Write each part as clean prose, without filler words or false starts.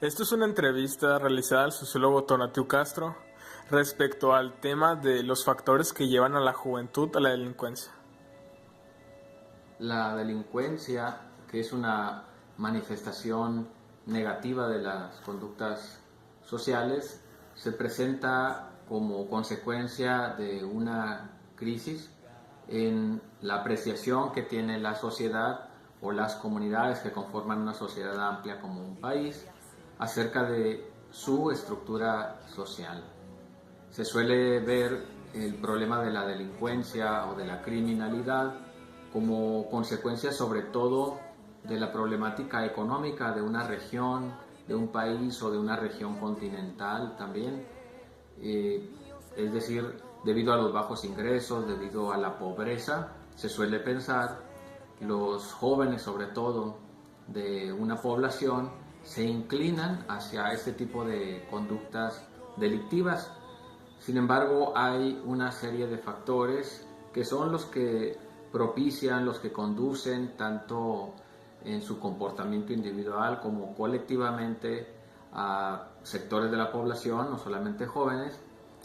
Esto es una entrevista realizada al sociólogo Tonatiuh Castro respecto al tema de los factores que llevan a la juventud a la delincuencia. La delincuencia, que es una manifestación negativa de las conductas sociales, se presenta como consecuencia de una crisis en la apreciación que tiene la sociedad o las comunidades que conforman una sociedad amplia como un país acerca de su estructura social. Se suele ver el problema de la delincuencia o de la criminalidad como consecuencia sobre todo de la problemática económica de una región, de un país o de una región continental también. Es decir, debido a los bajos ingresos, debido a la pobreza, se suele pensar, los jóvenes sobre todo de una población se inclinan hacia este tipo de conductas delictivas. Sin embargo, hay una serie de factores que son los que propician, los que conducen tanto en su comportamiento individual como colectivamente a sectores de la población, no solamente jóvenes,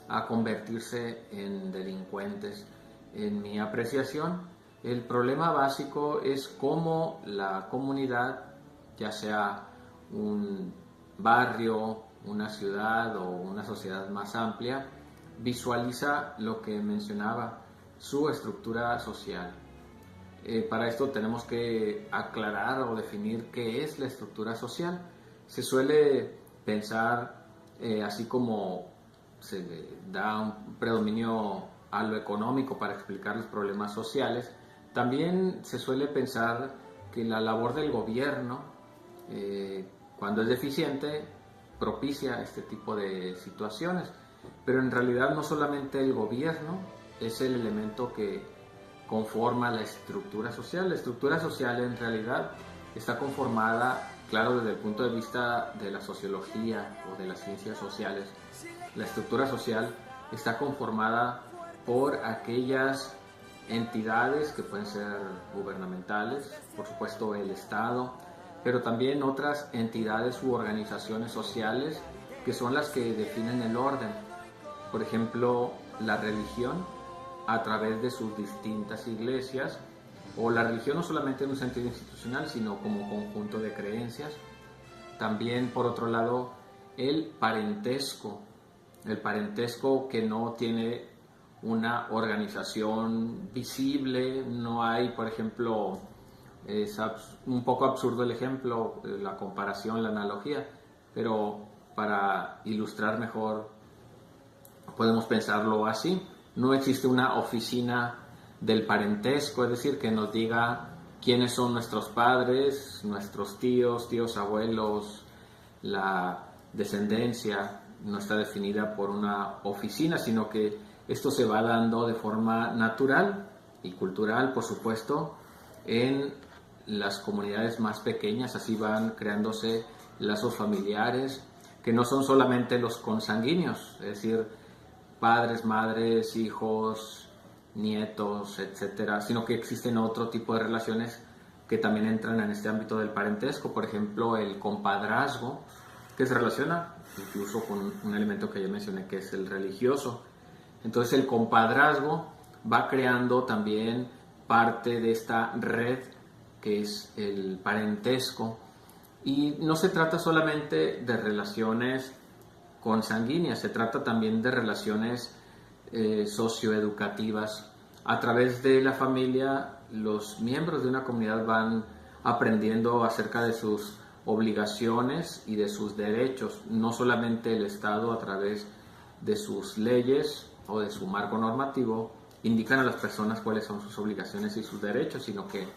a convertirse en delincuentes. En mi apreciación, el problema básico es cómo la comunidad, ya sea un barrio, una ciudad o una sociedad más amplia, visualiza lo que mencionaba, su estructura social. Para esto tenemos que aclarar o definir qué es la estructura social. Se suele pensar, así como se le da un predominio a lo económico para explicar los problemas sociales, también se suele pensar que la labor del gobierno, cuando es deficiente, propicia este tipo de situaciones. Pero en realidad no solamente el gobierno es el elemento que conforma la estructura social. La estructura social en realidad está conformada, claro, desde el punto de vista de la sociología o de las ciencias sociales. La estructura social está conformada por aquellas entidades que pueden ser gubernamentales, por supuesto el Estado, pero también otras entidades u organizaciones sociales que son las que definen el orden. Por ejemplo, la religión a través de sus distintas iglesias, o la religión no solamente en un sentido institucional, sino como conjunto de creencias. También, por otro lado, el parentesco que no tiene una organización visible, no hay, por ejemplo, es un poco absurdo el ejemplo, la comparación, la analogía, pero para ilustrar mejor podemos pensarlo así. No existe una oficina del parentesco, es decir, que nos diga quiénes son nuestros padres, nuestros tíos, abuelos, la descendencia no está definida por una oficina, sino que esto se va dando de forma natural y cultural, por supuesto, en las comunidades más pequeñas. Así van creándose lazos familiares que no son solamente los consanguíneos, es decir, padres, madres, hijos, nietos, etcétera, sino que existen otro tipo de relaciones que también entran en este ámbito del parentesco. Por ejemplo, el compadrazgo, que se relaciona incluso con un elemento que ya mencioné, que es el religioso. Entonces el compadrazgo va creando también parte de esta red que es el parentesco, y no se trata solamente de relaciones consanguíneas, se trata también de relaciones socioeducativas. A través de la familia, los miembros de una comunidad van aprendiendo acerca de sus obligaciones y de sus derechos. No solamente el Estado, a través de sus leyes o de su marco normativo, indican a las personas cuáles son sus obligaciones y sus derechos, sino que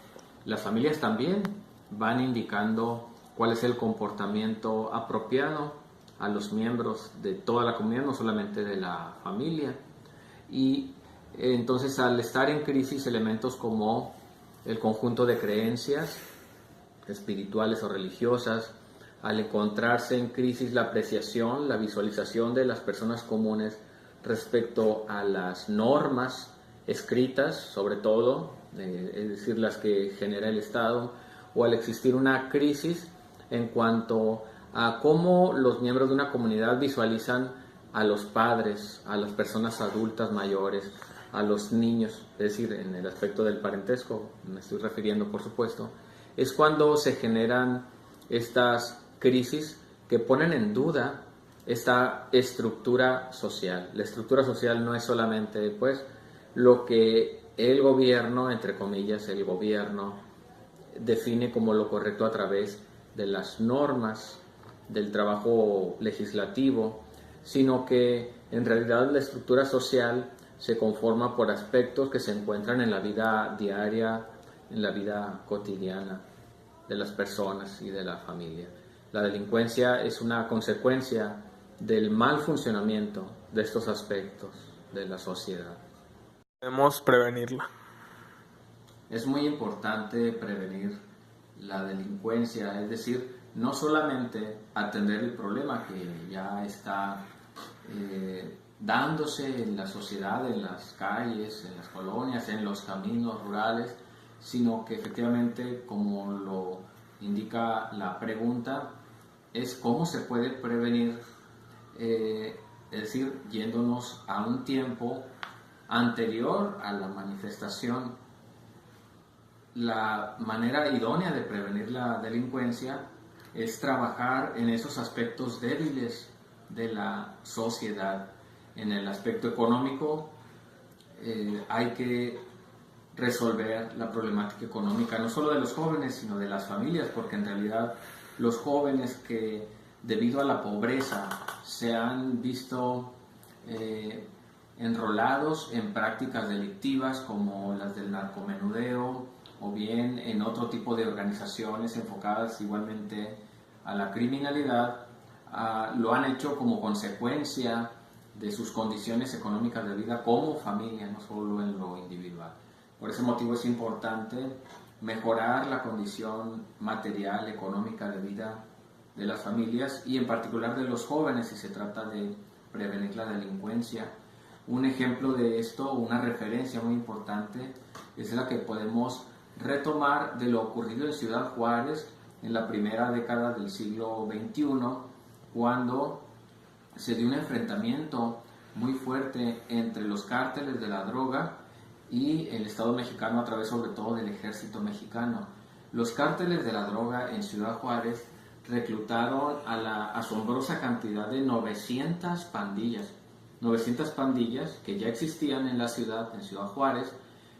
las familias también van indicando cuál es el comportamiento apropiado a los miembros de toda la comunidad, no solamente de la familia. Y entonces, al estar en crisis elementos como el conjunto de creencias espirituales o religiosas, al encontrarse en crisis la apreciación, la visualización de las personas comunes respecto a las normas escritas, sobre todo, es decir, las que genera el Estado, o al existir una crisis en cuanto a cómo los miembros de una comunidad visualizan a los padres, a las personas adultas mayores, a los niños, es decir, en el aspecto del parentesco, me estoy refiriendo por supuesto, es cuando se generan estas crisis que ponen en duda esta estructura social. La estructura social no es solamente pues lo que el gobierno, entre comillas, el gobierno define como lo correcto a través de las normas del trabajo legislativo, sino que en realidad la estructura social se conforma por aspectos que se encuentran en la vida diaria, en la vida cotidiana de las personas y de la familia. La delincuencia es una consecuencia del mal funcionamiento de estos aspectos de la sociedad. Podemos prevenirla. Es muy importante prevenir la delincuencia, es decir, no solamente atender el problema que ya está dándose en la sociedad, en las calles, en las colonias, en los caminos rurales, sino que efectivamente, como lo indica la pregunta, es cómo se puede prevenir, es decir, yéndonos a un tiempo anterior a la manifestación. La manera idónea de prevenir la delincuencia es trabajar en esos aspectos débiles de la sociedad. En el aspecto económico hay que resolver la problemática económica no solo de los jóvenes, sino de las familias, porque en realidad los jóvenes que debido a la pobreza se han visto enrolados en prácticas delictivas como las del narcomenudeo o bien en otro tipo de organizaciones enfocadas igualmente a la criminalidad, lo han hecho como consecuencia de sus condiciones económicas de vida como familia, no solo en lo individual. Por ese motivo es importante mejorar la condición material, económica de vida de las familias y en particular de los jóvenes si se trata de prevenir la delincuencia. Un ejemplo de esto, una referencia muy importante, es la que podemos retomar de lo ocurrido en Ciudad Juárez en la primera década del siglo XXI, cuando se dio un enfrentamiento muy fuerte entre los cárteles de la droga y el Estado mexicano a través sobre todo del ejército mexicano. Los cárteles de la droga en Ciudad Juárez reclutaron a la asombrosa cantidad de 900 pandillas. 900 pandillas que ya existían en la ciudad, en Ciudad Juárez,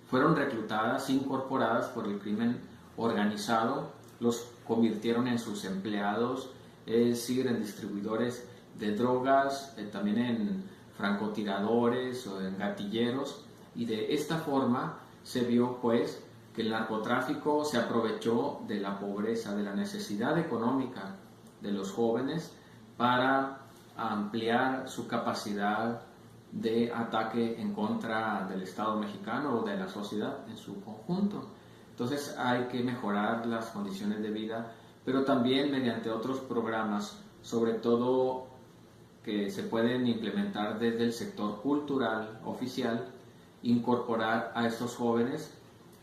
fueron reclutadas, incorporadas por el crimen organizado, los convirtieron en sus empleados, es decir, en distribuidores de drogas, también en francotiradores o en gatilleros, y de esta forma se vio pues que el narcotráfico se aprovechó de la pobreza, de la necesidad económica de los jóvenes para ampliar su capacidad de ataque en contra del Estado mexicano o de la sociedad en su conjunto. Entonces hay que mejorar las condiciones de vida, pero también mediante otros programas, sobre todo que se pueden implementar desde el sector cultural oficial, incorporar a estos jóvenes.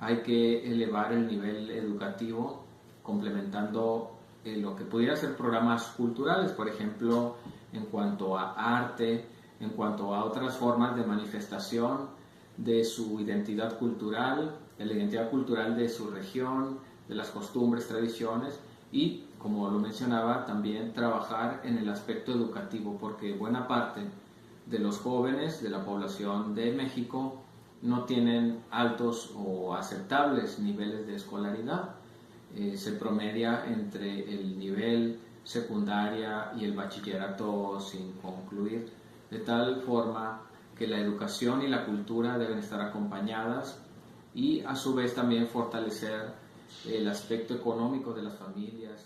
Hay que elevar el nivel educativo complementando lo que pudiera ser programas culturales, por ejemplo, en cuanto a arte, en cuanto a otras formas de manifestación de su identidad cultural, de la identidad cultural de su región, de las costumbres, tradiciones y, como lo mencionaba, también trabajar en el aspecto educativo, porque buena parte de los jóvenes de la población de México no tienen altos o aceptables niveles de escolaridad. Se promedia entre el nivel secundaria y el bachillerato sin concluir, de tal forma que la educación y la cultura deben estar acompañadas y a su vez también fortalecer el aspecto económico de las familias.